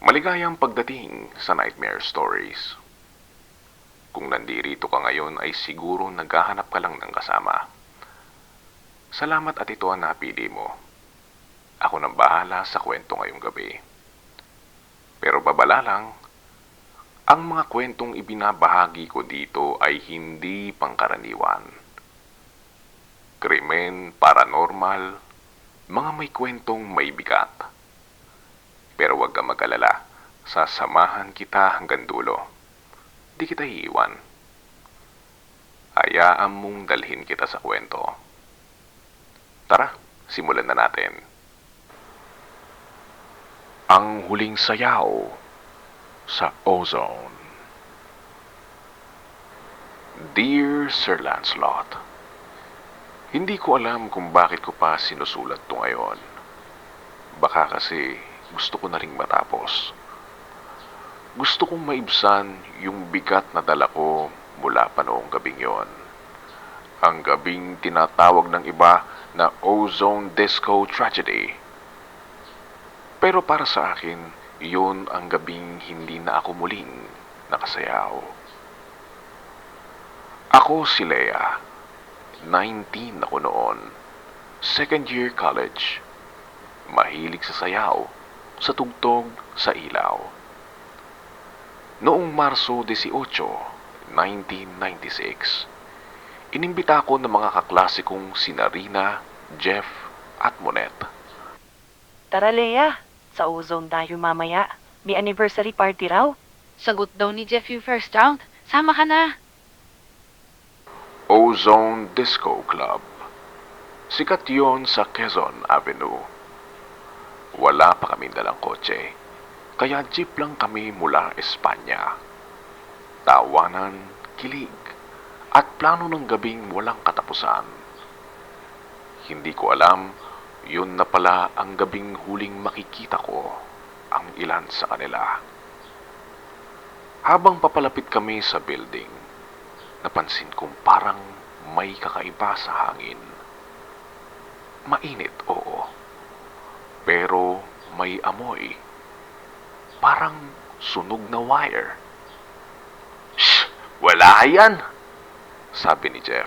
Maligayang pagdating sa Nightmare Stories. Kung nandirito ka ngayon ay siguro naghahanap ka lang ng kasama. Salamat at ito ang napili mo. Ako nang bahala sa kwento ngayong gabi. Pero babala lang, ang mga kwentong ibinabahagi ko dito ay hindi pangkaraniwan. Krimen, paranormal, mga may kwentong may bigat. Pero huwag ka mag-alala, sasamahan kita hanggang dulo. Di kita iiwan. Hayaan mong dalhin kita sa kwento. Tara, simulan na natin. Ang huling sayaw sa Ozone. Dear Sir Lancelot, hindi ko alam kung bakit ko pa sinusulat to ngayon. Baka kasi gusto ko na ring matapos. Gusto kong maibsan yung bigat na dala ko mula pa noong gabing yon. Ang gabing tinatawag ng iba na Ozone Disco Tragedy. Pero para sa akin, yun ang gabing hindi na ako muling nakasayaw. Ako si Leia. 19 ako noon. Second year college. Mahilig sa sayaw, sa tugtog, sa ilaw. Noong Marso 18, 1996, inimbita ko ng mga kaklase kong sina Rina, Jeff at Monet. Tara, Leia. Sa Ozone tayo mamaya. May anniversary party raw. Sagot daw ni Jeff yung first round. Sama ka na. Ozone Disco Club. Sikat yon sa Quezon Avenue. Wala pa kaming dalang kotse, kaya jeep lang kami mula Espanya. Tawanan, kilig, at plano ng gabing walang katapusan. Hindi ko alam, yun na pala ang gabing huling makikita ko ang ilan sa kanila. Habang papalapit kami sa building, napansin kong parang may kakaiba sa hangin. Mainit, oo. Pero may amoy. Parang sunog na wire. Shh! Wala yan! Sabi ni Jeff.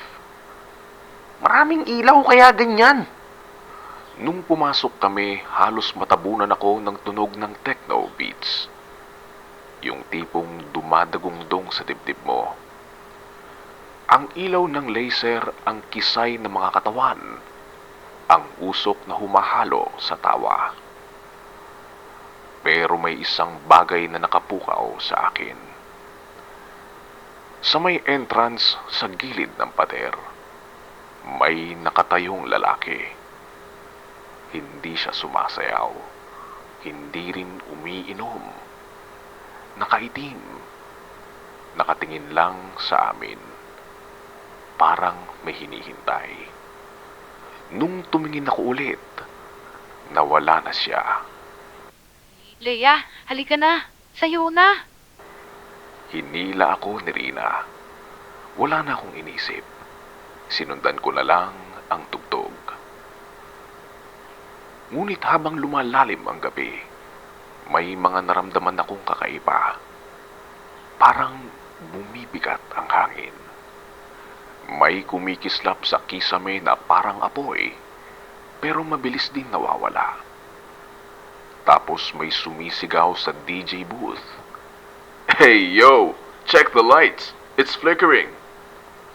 Maraming ilaw kaya ganyan. Nung pumasok kami, halos matabunan ako ng tunog ng techno beats. Yung tipong dumadagungdong sa dibdib mo. Ang ilaw ng laser ang kisay ng mga katawan. Ang usok na humahalo sa tawa. Pero may isang bagay na nakapukaw sa akin. Sa may entrance sa gilid ng pader, may nakatayong lalaki. Hindi siya sumasayaw. Hindi rin umiinom. Nakaitim. Nakatingin lang sa amin. Parang may hinihintay. Nung tumingin ako ulit, nawala na siya. Leia, halika na. Sayo na. Hinila ako ni Rina. Wala na akong inisip. Sinundan ko na lang ang tugtog. Ngunit habang lumalalim ang gabi, may mga naramdaman akong kakaiba. Parang bumibigat ang hangin. May kumikislap sa kisame na parang apoy, pero mabilis din nawawala. Tapos may sumisigaw sa DJ booth. Hey yo! Check the lights! It's flickering!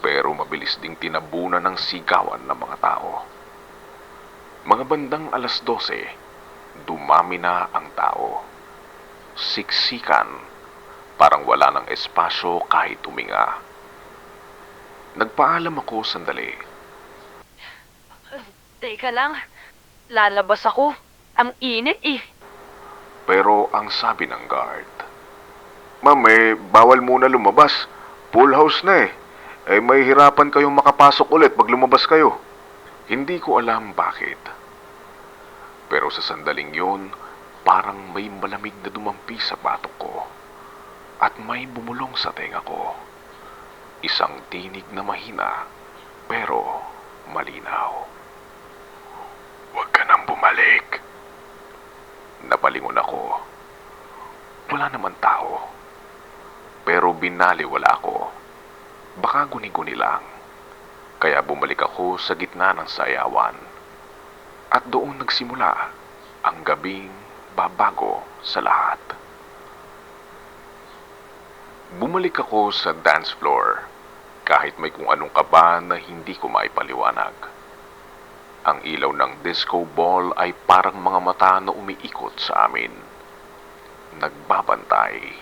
Pero mabilis ding tinabunan ng sigawan ng mga tao. Mga bandang 12:00, dumami na ang tao. Siksikan, parang wala ng espasyo kahit tuminga. Nagpaalam ako sandali. Teka lang. Lalabas ako. Ang init eh. Pero ang sabi ng guard, Ma'am, bawal muna lumabas. Full house na eh. May hirapan kayong makapasok ulit pag lumabas kayo. Hindi ko alam bakit. Pero sa sandaling yun, parang may malamig na dumampi sa batok ko. At may bumulong sa tenga ko. Isang tinig na mahina, pero malinaw. Huwag ka nang bumalik. Napalingon ako. wala naman tao. Pero binaliwala ko. Baka guni-guni lang. Kaya bumalik ako sa gitna ng sayawan. At doon nagsimula ang gabing babago sa lahat. Bumalik ako sa dance floor kahit may kung anong kaba na hindi ko maipaliwanag. Ang ilaw ng disco ball ay parang mga mata na umiikot sa amin. Nagbabantay,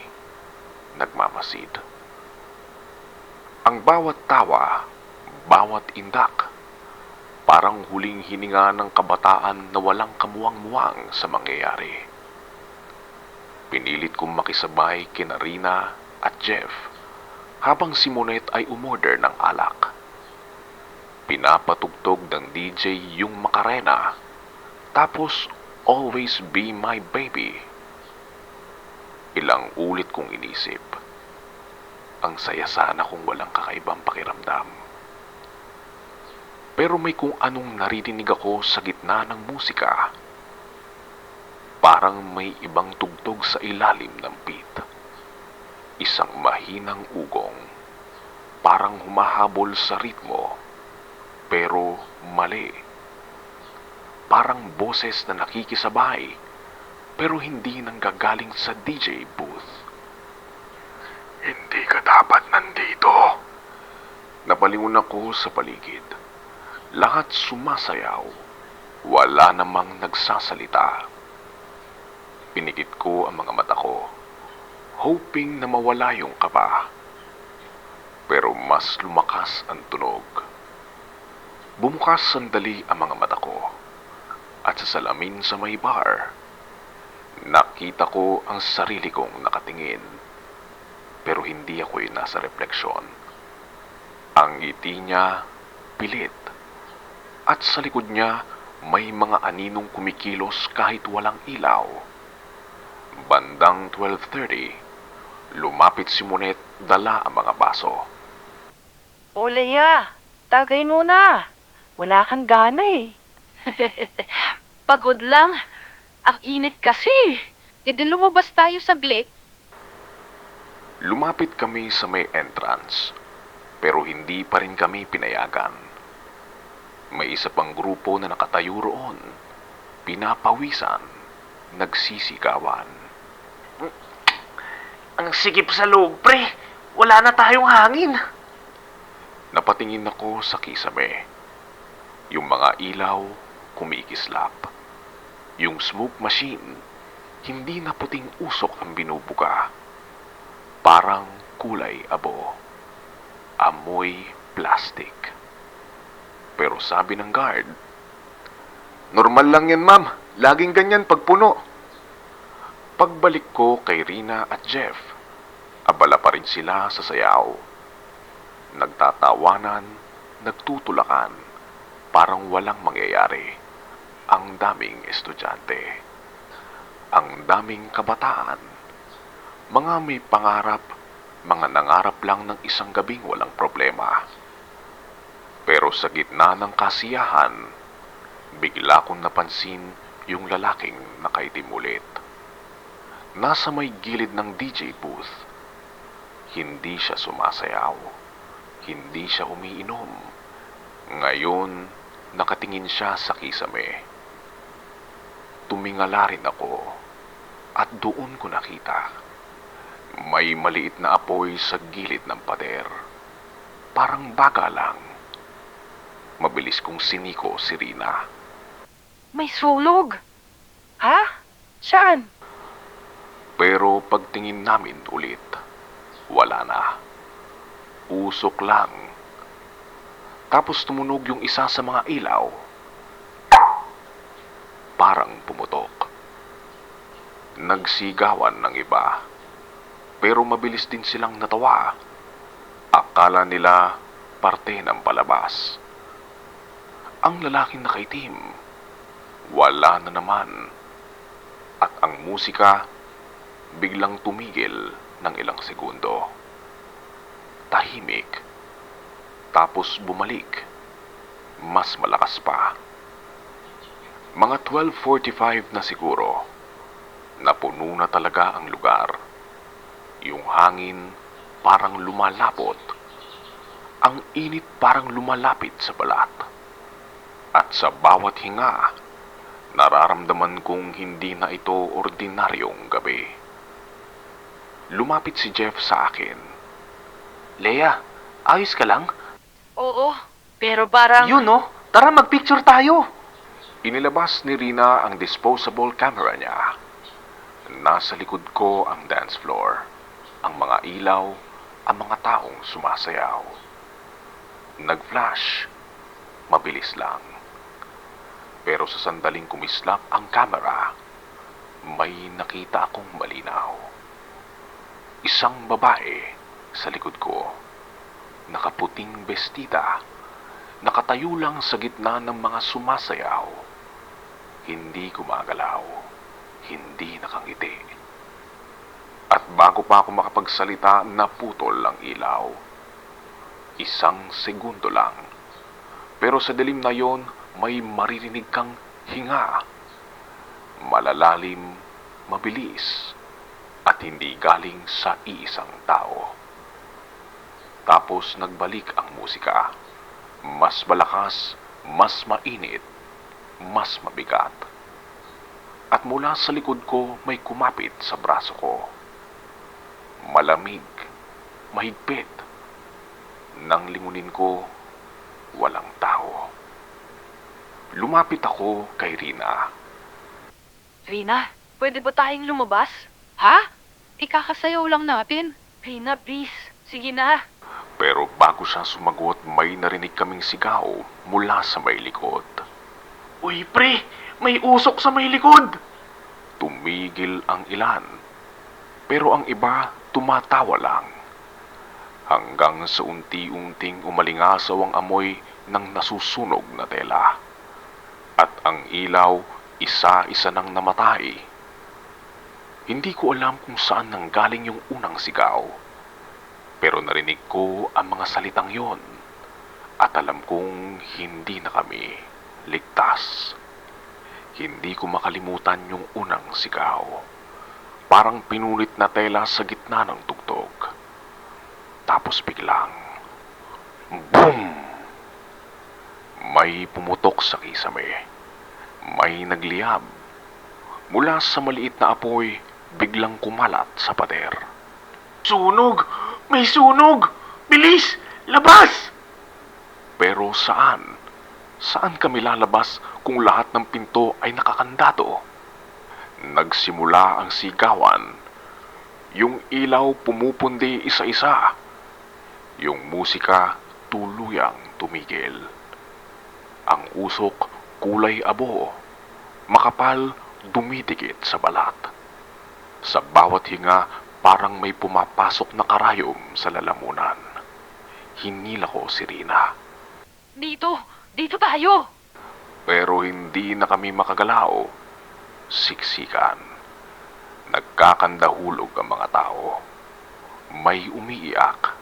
nagmamasid. Ang bawat tawa, bawat indak, parang huling hininga ng kabataan na walang kamuwang-muwang sa mangyayari. Pinilit kong makisabay kina Rina at Jeff habang si Monet ay umorder ng alak. Pinapatugtog ng DJ yung Macarena, tapos Always Be My Baby. Ilang ulit kong inisip, ang saya sana kung walang kakaibang pakiramdam. Pero may kung anong naririnig ako sa gitna ng musika. Parang may ibang tugtog sa ilalim ng beat. Isang mahinang ugong, parang humahabol sa ritmo, pero mali. Parang boses na nakikisabay, pero hindi nanggagaling sa DJ booth. Hindi ka dapat nandito. Napalingon ako sa paligid. Lahat sumasayaw. Wala namang nagsasalita. Pinikit ko ang mga mata ko, hoping na mawala yung kaba. Pero mas lumakas ang tunog. Bumukas sandali ang mga mata ko, at sa salamin sa may bar, nakita ko ang sarili kong nakatingin. Pero hindi ako'y nasa refleksyon. Ang ngiti niya pilit, at sa likod niya may mga aninong kumikilos kahit walang ilaw. Bandang 12:30, lumapit si Monet, dala ang mga baso. O Leia, tagayin mo na. Wala kang gana eh. Pagod lang. Ang init kasi. Hindi lumabas tayo saglit. Lumapit kami sa may entrance, pero hindi pa rin kami pinayagan. May isa pang grupo na nakatayo roon, pinapawisan, nagsisigawan. Ang sikip sa loob, pre. Wala na tayong hangin. Napatingin ako sa kisame. Yung mga ilaw, kumikislap. Yung smoke machine, hindi na puting usok ang binubuga. Parang kulay abo. Amoy plastic. Pero sabi ng guard, "Normal lang yan, ma'am. Laging ganyan pag puno." Pagbalik ko kay Rina at Jeff, abala pa rin sila sa sayaw. Nagtatawanan, nagtutulakan, parang walang mangyayari. Ang daming estudyante, ang daming kabataan, mga may pangarap, mga nangarap lang ng isang gabing walang problema. Pero sa gitna ng kasiyahan, bigla kong napansin yung lalaking nakaitim ulit. Nasa may gilid ng DJ booth. Hindi siya sumasayaw. Hindi siya umiinom. Ngayon, nakatingin siya sa kisame. Tumingala rin ako, at doon ko nakita. May maliit na apoy sa gilid ng pader. Parang baga lang. Mabilis kong siniko si Rina. May sulog. Ha? Saan? Pero pagtingin namin ulit, wala na. Usok lang. Tapos tumunog yung isa sa mga ilaw. Parang pumutok. Nagsigawan ng iba. Pero mabilis din silang natawa. Akala nila parte ng palabas. Ang lalaking nakaitim, wala na naman. At ang musika, biglang tumigil ng ilang segundo. Tahimik. Tapos bumalik. Mas malakas pa. Mga 12:45 na siguro. Napuno puno na talaga ang lugar. Yung hangin parang lumalapot. Ang init parang lumalapit sa balat. At sa bawat hinga, nararamdaman kong hindi na ito ordinaryong gabi. Lumapit si Jeff sa akin. Leia, ayos ka lang? Oo, pero parang... Yun no, tara magpicture tayo. Inilabas ni Rina ang disposable camera niya. Nasa likod ko ang dance floor, ang mga ilaw, ang mga taong sumasayaw. Nag-flash, mabilis lang. Pero sa sandaling kumislap ang camera, may nakita akong malinaw. Isang babae sa likod ko, nakaputing bestida, nakatayo lang sa gitna ng mga sumasayaw. Hindi gumagalaw, hindi nakangiti. At bago pa ako makapagsalita, naputol ang ilaw. Isang segundo lang. Pero sa dilim na yon, may maririnig kang hinga. Malalalim, mabilis, at hindi galing sa iisang tao. Tapos nagbalik ang musika. Mas malakas, mas mainit, mas mabigat. At mula sa likod ko may kumapit sa braso ko. Malamig, mahigpit. Nang lingunin ko, walang tao. Lumapit ako kay Rina. Rina, pwede ba tayong lumabas? Ha? Ikakasayaw lang natin. Rina, please. Sige na. Pero bago siya sumagot, may narinig kaming sigaw mula sa may likod. Uy pre, may usok sa may likod. Tumigil ang ilan, pero ang iba tumatawa lang. Hanggang sa unti-unting umalingasaw ang amoy ng nasusunog na tela. At ang ilaw, isa-isa nang namatay. Hindi ko alam kung saan nanggaling yung unang sigaw. Pero narinig ko ang mga salitang yon. At alam kong hindi na kami ligtas. Hindi ko makalimutan yung unang sigaw. Parang pinulit na tela sa gitna ng tugtog. Tapos biglang, boom! May pumutok sa kisame. May nagliyab. Mula sa maliit na apoy, biglang kumalat sa pader. Sunog! May sunog! Bilis! Labas! Pero saan? Saan kami lalabas kung lahat ng pinto ay nakakandado? Nagsimula ang sigawan. Yung ilaw pumupundi isa-isa. Yung musika tuluyang tumigil. Ang usok kulay abo. Makapal, dumidikit sa balat. Sa bawat hinga, parang may pumapasok na karayom sa lalamunan. Hinila ko si Rina. Dito tayo. Pero hindi na kami makagalaw. Siksikan. Nagkakandahulog ang mga tao. May umiiyak.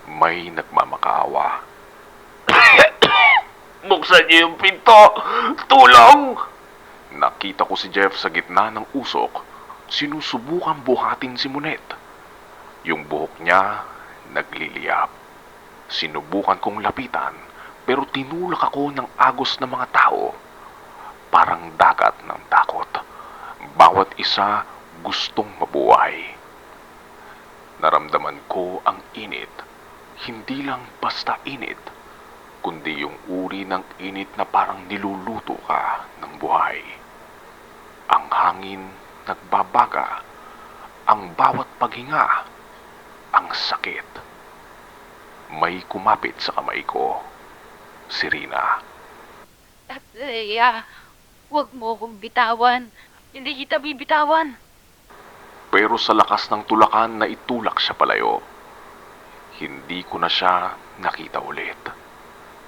May nagmamakaawa. Buksan niyo yung pinto! Tulong! Nakita ko si Jeff sa gitna ng usok. Sinusubukan buhatin si Monet. Yung buhok niya nagliliyab. Sinubukan kong lapitan, pero tinulak ako ng agos ng mga tao. Parang dagat ng takot. Bawat isa gustong mabuhay. Naramdaman ko ang init. Hindi lang basta init, kundi yung uri ng init na parang niluluto ka ng buhay. Ang hangin nagbabaga, ang bawat paghinga, ang sakit. May kumapit sa kamay ko, si Rina. At Leia, huwag mo akong bitawan. Hindi kita bibitawan. Pero sa lakas ng tulakan na itulak siya palayo, hindi ko na siya nakita ulit.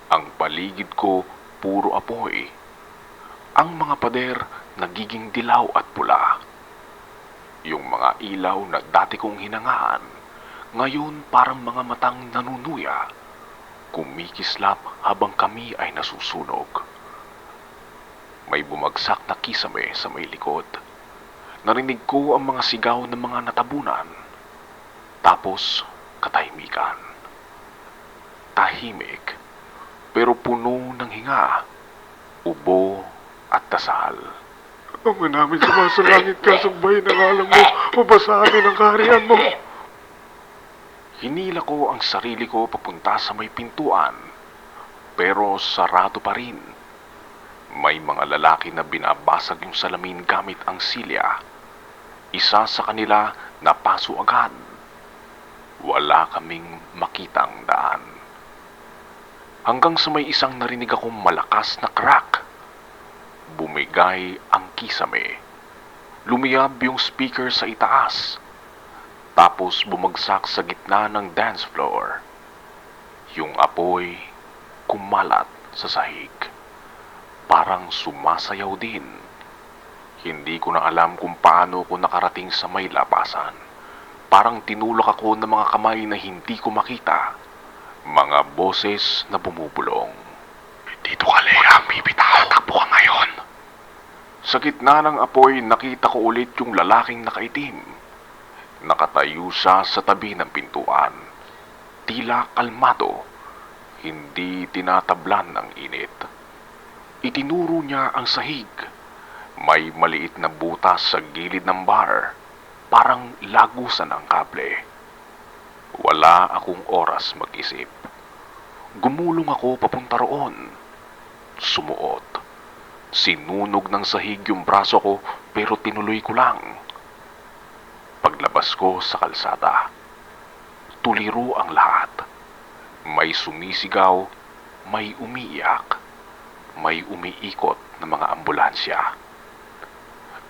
Ang paligid ko puro apoy. Ang mga pader nagiging dilaw at pula. Yung mga ilaw na dati kong hinangaan, ngayon parang mga matang nanunuya, kumikislap habang kami ay nasusunog. May bumagsak na kisame sa may likod. Narinig ko ang mga sigaw ng mga natabunan. Tapos, katahimikan. Tahimik, pero puno ng hinga, ubo at dasal. Ama namin sumasalangit ka, sagbay ng alam mo, mabasa amin ang kaharian mo. Hinila ko ang sarili ko papunta sa may pintuan, pero sarado pa rin. May mga lalaki na binabasag yung salamin gamit ang silya. Isa sa kanila napaso agad. Wala kaming makitang daan. Hanggang sa may isang narinig akong malakas na crack. Bumigay ang kisame. Lumiyab yung speaker sa itaas. Tapos bumagsak sa gitna ng dance floor. Yung apoy kumalat sa sahig. Parang sumasayaw din. Hindi ko na alam kung paano ko nakarating sa may labasan. Parang tinulak ako ng mga kamay na hindi ko makita. Mga boses na bumubulong. Dito ka, Lea. Bibitaw. Takbo ka ngayon. Sa gitna ng apoy, nakita ko ulit yung lalaking nakaitim. Nakatayo siya sa tabi ng pintuan. Tila kalmado. Hindi tinatablan ng init. Itinuro niya ang sahig. May maliit na butas sa gilid ng bar. Parang lagusan ang kable. Wala akong oras mag-isip. Gumulong ako papunta roon. Sumuot. Sinunog ng sahig yung braso ko pero tinuloy ko lang. Paglabas ko sa kalsada, tuliro ang lahat. May sumisigaw, may umiiyak, may umiikot na mga ambulansya.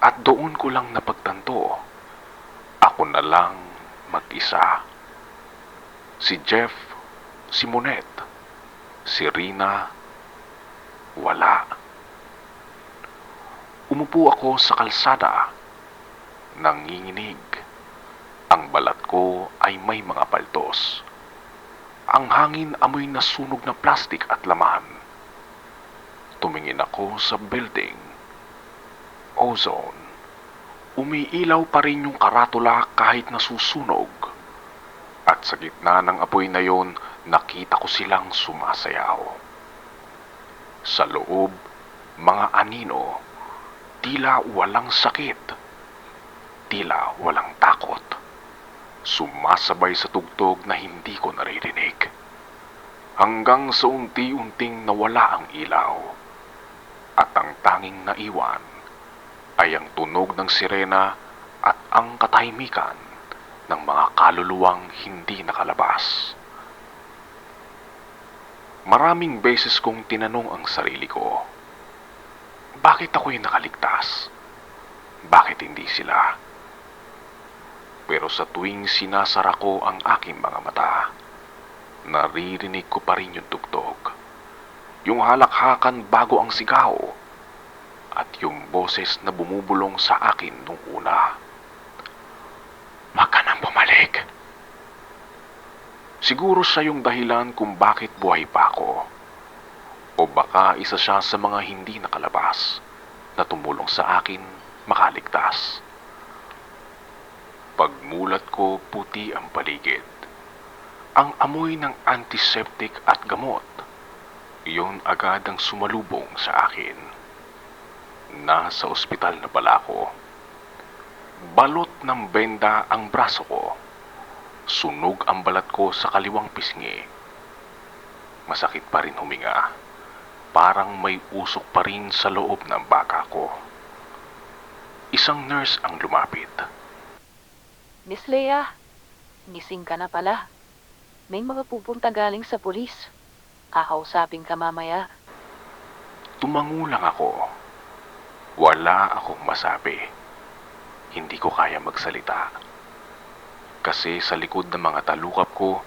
At doon ko lang napagtanto, ako na lang mag-isa. Si Jeff, si Monette, si Rina, wala. Umupo ako sa kalsada, nanginginig. Ang balat ko ay may mga paltos. Ang hangin amoy nasunog na plastik at laman. Tumingin ako sa building. Ozone. Umiilaw pa rin yung karatula kahit nasusunog. At sa gitna ng apoy na yon, nakita ko silang sumasayaw. Sa loob, mga anino, tila walang sakit, tila walang takot. Sumasabay sa tugtog na hindi ko naririnig. Hanggang sa unti-unting nawala ang ilaw. At ang tanging naiwan ay ang tunog ng sirena at ang katahimikan ng mga kaluluwang hindi nakalabas. Maraming beses kong tinanong ang sarili ko, bakit ako'y nakaligtas? Bakit hindi sila? Pero sa tuwing sinasara ko ang aking mga mata, naririnig ko pa rin yung tugtog. Yung halakhakan bago ang sigaw. At yung boses na bumubulong sa akin nung una. Wag ka nang bumalik. Siguro siya yung dahilan kung bakit buhay pa ako. O baka isa siya sa mga hindi nakalabas na tumulong sa akin makaligtas. Pagmulat ko, puti ang paligid. Ang amoy ng antiseptic at gamot, yun agad ang sumalubong sa akin. Nasa ospital na pala ako. Balot ng benda ang braso ko. Sunog ang balat ko sa kaliwang pisngi. Masakit pa rin huminga. Parang may usok pa rin sa loob ng baka ko. Isang nurse ang lumapit. Miss Leia, missing ka na pala. May mga pupunta galing sa pulis. Kakausapin ka mamaya. Tumango lang ako. Wala akong masabi. Hindi ko kaya magsalita. Kasi sa likod ng mga talukap ko,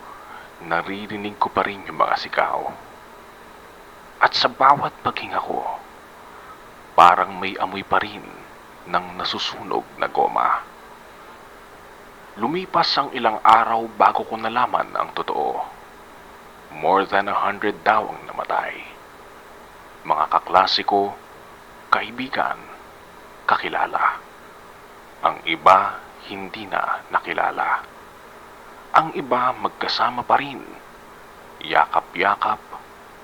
naririnig ko pa rin yung mga sigaw. At sa bawat paghinga ko, parang may amoy pa rin ng nasusunog na goma. Lumipas ang ilang araw bago ko nalaman ang totoo. More than 100 daw ang namatay. Mga kaklase ko, kaibigan, kakilala. Ang iba hindi na nakilala. Ang iba magkasama pa rin, yakap-yakap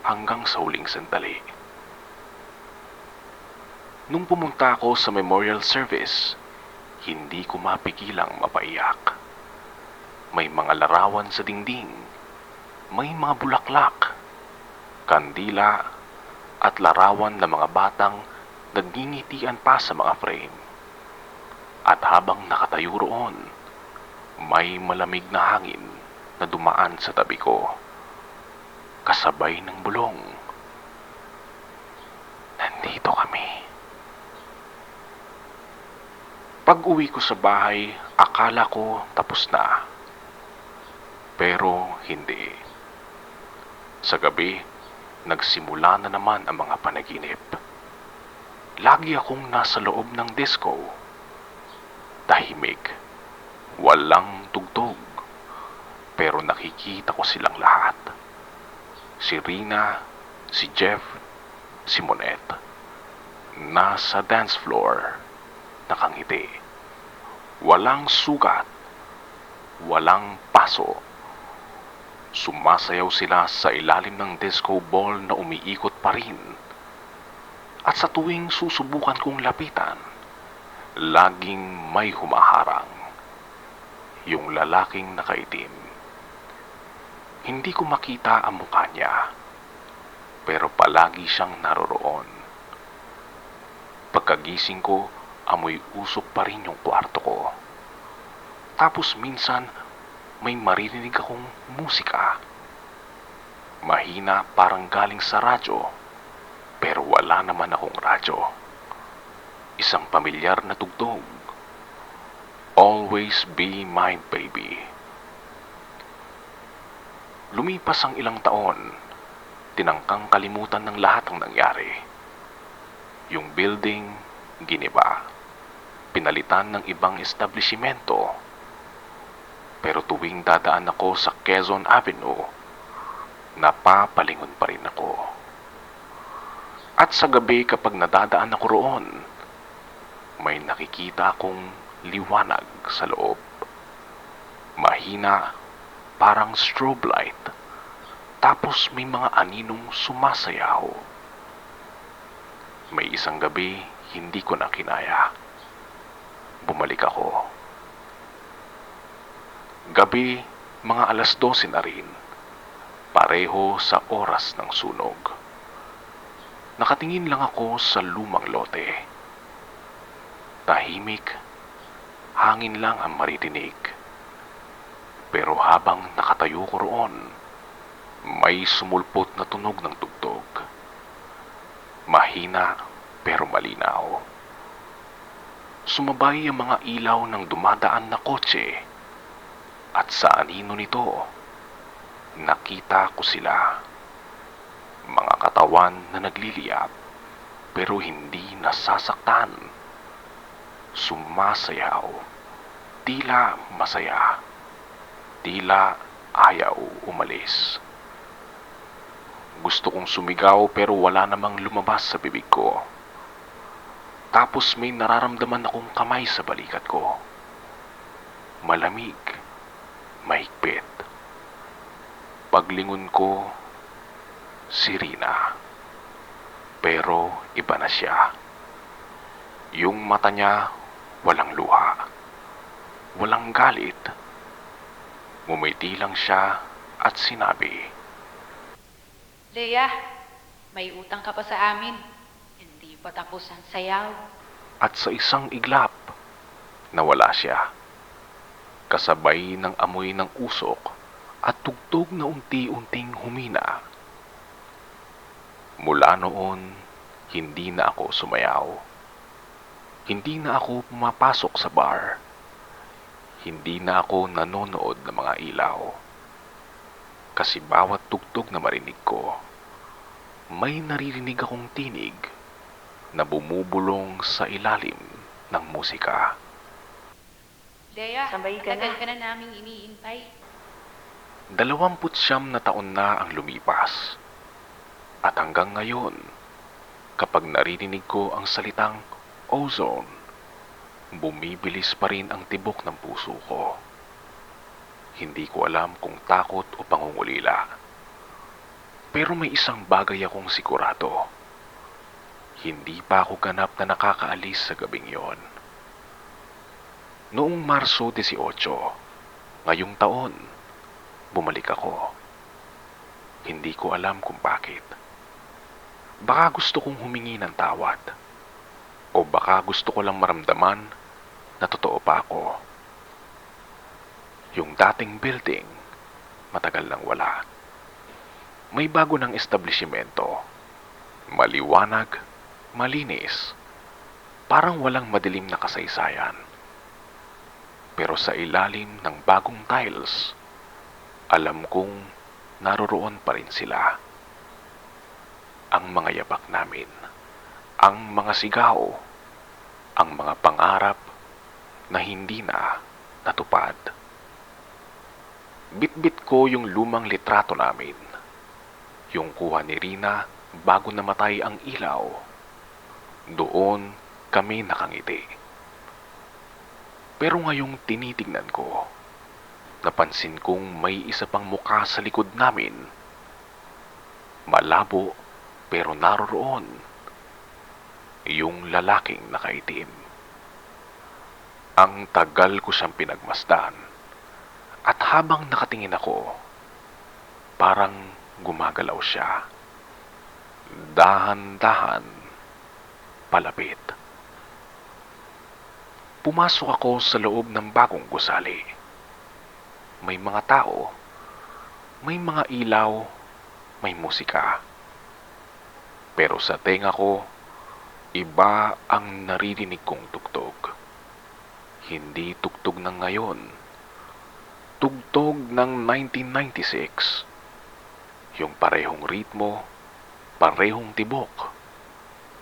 hanggang sa huling sandali. Nung pumunta ako sa memorial service, hindi ko mapigilang mapaiyak. May mga larawan sa dingding, may mga bulaklak, kandila, at larawan ng mga batang nagngingitian pa sa mga frame. At habang nakatayo roon, may malamig na hangin na dumaan sa tabi ko, kasabay ng bulong. Nandito kami. Pag-uwi ko sa bahay, akala ko tapos na. Pero hindi. Sa gabi, nagsimula na naman ang mga panaginip. Lagi akong nasa loob ng disco. Tahimik. Walang tugtog. Pero nakikita ko silang lahat. Si Rina, si Jeff, si Monette. Nasa dance floor. Nakangiti. Walang sugat. Walang paso. Sumasayaw sila sa ilalim ng disco ball na umiikot pa rin. At sa tuwing susubukan kong lapitan, laging may humaharang. Yung lalaking nakaitim. Hindi ko makita ang mukha niya, pero palagi siyang naroroon. Pagkagising ko, amoy usok pa rin yung kwarto ko. Tapos minsan, may maririnig akong musika. Mahina parang galing sa radyo, pero wala naman akong radyo. Isang pamilyar na tugtog. Always be my baby. Lumipas ang ilang taon, tinangkang kalimutan ng lahat ng nangyari. Yung building, giniba. Pinalitan ng ibang establishmento. Pero tuwing dadaan ako sa Quezon Avenue, napapalingon pa rin ako. At sa gabi kapag nadadaan ako roon, may nakikita akong liwanag sa loob. Mahina, parang strobe light. Tapos may mga aninong sumasayaw. May isang gabi, hindi ko na kinaya. Bumalik ako. Gabi, mga 12:00 na rin. Pareho sa oras ng sunog. Nakatingin lang ako sa lumang lote. Tahimik, hangin lang ang maririnig. Pero habang nakatayo ko roon, may sumulpot na tunog ng tugtog. Mahina pero malinaw. Sumabay ang mga ilaw ng dumadaan na kotse. At sa anino nito, nakita ko sila. Mga katawan na nagliliyab, pero hindi nasasaktan. Sumasayaw, tila masaya, tila ayaw umalis. Gusto kong sumigaw pero wala namang lumabas sa bibig ko. Tapos may nararamdaman akong kamay sa balikat ko. Malamig. Mahigpit. Paglingon ko, si Rina. Pero iba na siya. Yung mata niya, walang luha. Walang galit. Ngumiti lang siya at sinabi, Leia, may utang ka pa sa amin. Hindi pa tapos ang sayaw. at sa isang iglap, nawala siya. Kasabay ng amoy ng usok at tugtog na unti-unting humina. Mula noon, hindi na ako sumayaw. Hindi na ako pumapasok sa bar. Hindi na ako nanonood ng mga ilaw. Kasi bawat tugtog na marinig ko, may naririnig akong tinig na bumubulong sa ilalim ng musika. Leia, Sabay ka matagal na. ka na naming iniintay. 29 na taon na ang lumipas. At hanggang ngayon, kapag naririnig ko ang salitang ozone, bumibilis pa rin ang tibok ng puso ko. Hindi ko alam kung takot o pangungulila. Pero may isang bagay akong sigurado. Hindi pa ako ganap na nakakaalis sa gabing yon. Noong Marso 18, ngayong taon, bumalik ako. Hindi ko alam kung bakit. Baka gusto kong humingi ng tawad. O baka gusto ko lang maramdaman na totoo pa ako. Yung dating building, matagal nang wala. May bago ng establishmento. Maliwanag, malinis. Parang walang madilim na kasaysayan. Pero sa ilalim ng bagong tiles, alam kong naroroon pa rin sila. Ang mga yabak namin, ang mga sigaw, ang mga pangarap na hindi na natupad. Bit-bit ko yung lumang litrato namin, yung kuha ni Rina bago namatay ang ilaw. Doon kami nakangiti. Pero ngayong tinitignan ko, napansin kong may isa pang mukha sa likod namin. Malabo pero naroroon. Yung lalaking nakaitim. Ang tagal ko siyang pinagmasdan. At habang nakatingin ako, parang gumagalaw siya. Dahan-dahan, palapit. Pumasok ako sa loob ng bagong gusali. May mga tao, may mga ilaw, may musika. Pero sa tenga ko, iba ang naririnig kong tugtog. Hindi tugtog ng ngayon. Tugtog ng 1996. Yung parehong ritmo, parehong tibok,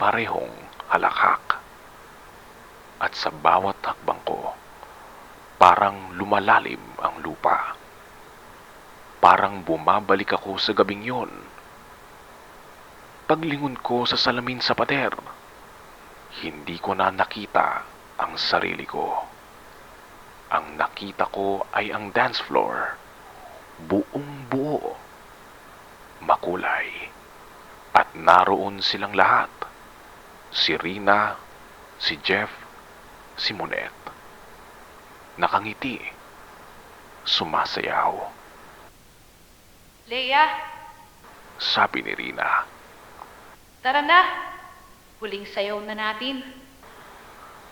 parehong halakhak. At sa bawat hakbang ko, parang lumalalim ang lupa. Parang bumabalik ako sa gabing yon. Paglingon ko sa salamin sa pader, hindi ko na nakita ang sarili ko. Ang nakita ko ay ang dance floor, buong buo, makulay. At naroon silang lahat. Si Rina, si Jeff, si Monet. Nakangiti, sumasayaw. Leia, Sabi ni Rina. tara na. Huling sayaw na natin.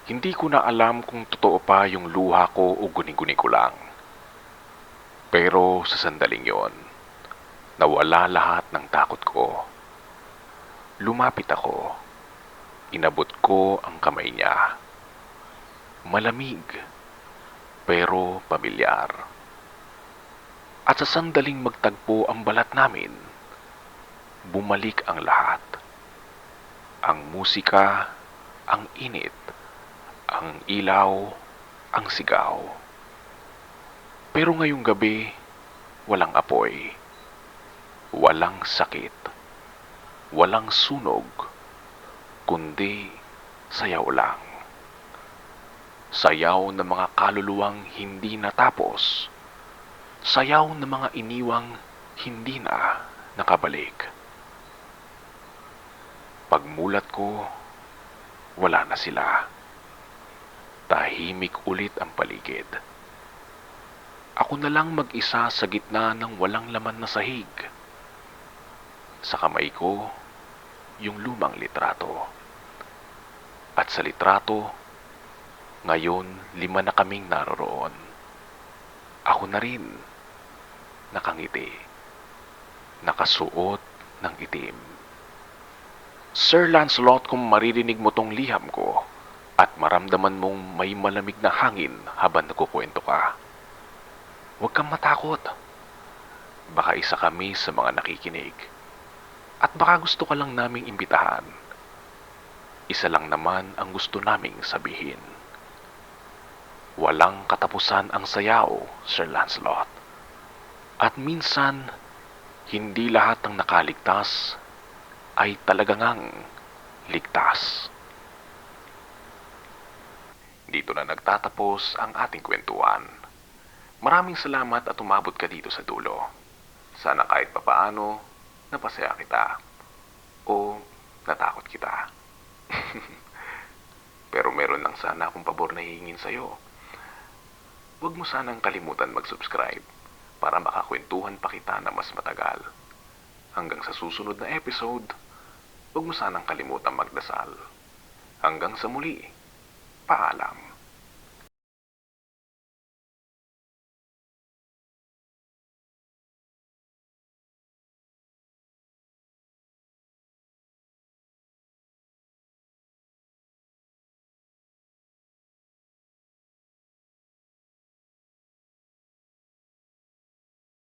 Hindi ko na alam kung totoo pa yung luha ko o guni-guni ko lang. Pero sa sandaling yon, nawala lahat ng takot ko. Lumapit ako. Inabot ko ang kamay niya. Malamig, pero pamilyar. At sa sandaling magtagpo ang balat namin, bumalik ang lahat. Ang musika, ang init, ang ilaw, ang sigaw. Pero ngayong gabi, walang apoy, walang sakit, walang sunog, kundi sayaw lang. Sayaw ng mga kaluluwang hindi natapos, sayaw ng mga iniwang hindi na nakabalik. Pagmulat ko, wala na sila. Tahimik ulit ang paligid. Ako na lang mag-isa sa gitna ng walang laman na sahig. Sa kamay ko, yung lumang litrato. At sa litrato, ngayon 5 na kaming naroroon. Ako na rin, nakangiti, nakasuot ng itim. Sir Lancelot, kung maririnig mo tong liham ko at maramdaman mong may malamig na hangin habang nagkukwento ka, huwag kang matakot. Baka isa kami sa mga nakikinig. At baka gusto ka lang naming imbitahan. Isa lang naman ang gusto naming sabihin. Walang katapusan ang sayaw, Sir Lancelot. At minsan, hindi lahat ng nakaligtas ay talagang ligtas. Dito na nagtatapos ang ating kwentuhan. Maraming salamat at umabot ka dito sa dulo. Sana kahit papaano, napasaya kita. O natakot kita. Pero meron lang sana akong pabor na hihingin sa'yo. Huwag mo sanang kalimutan mag-subscribe para makakwentuhan pa kita na mas matagal. Hanggang sa susunod na episode, huwag mo sanang kalimutan magdasal. Hanggang sa muli, paalam.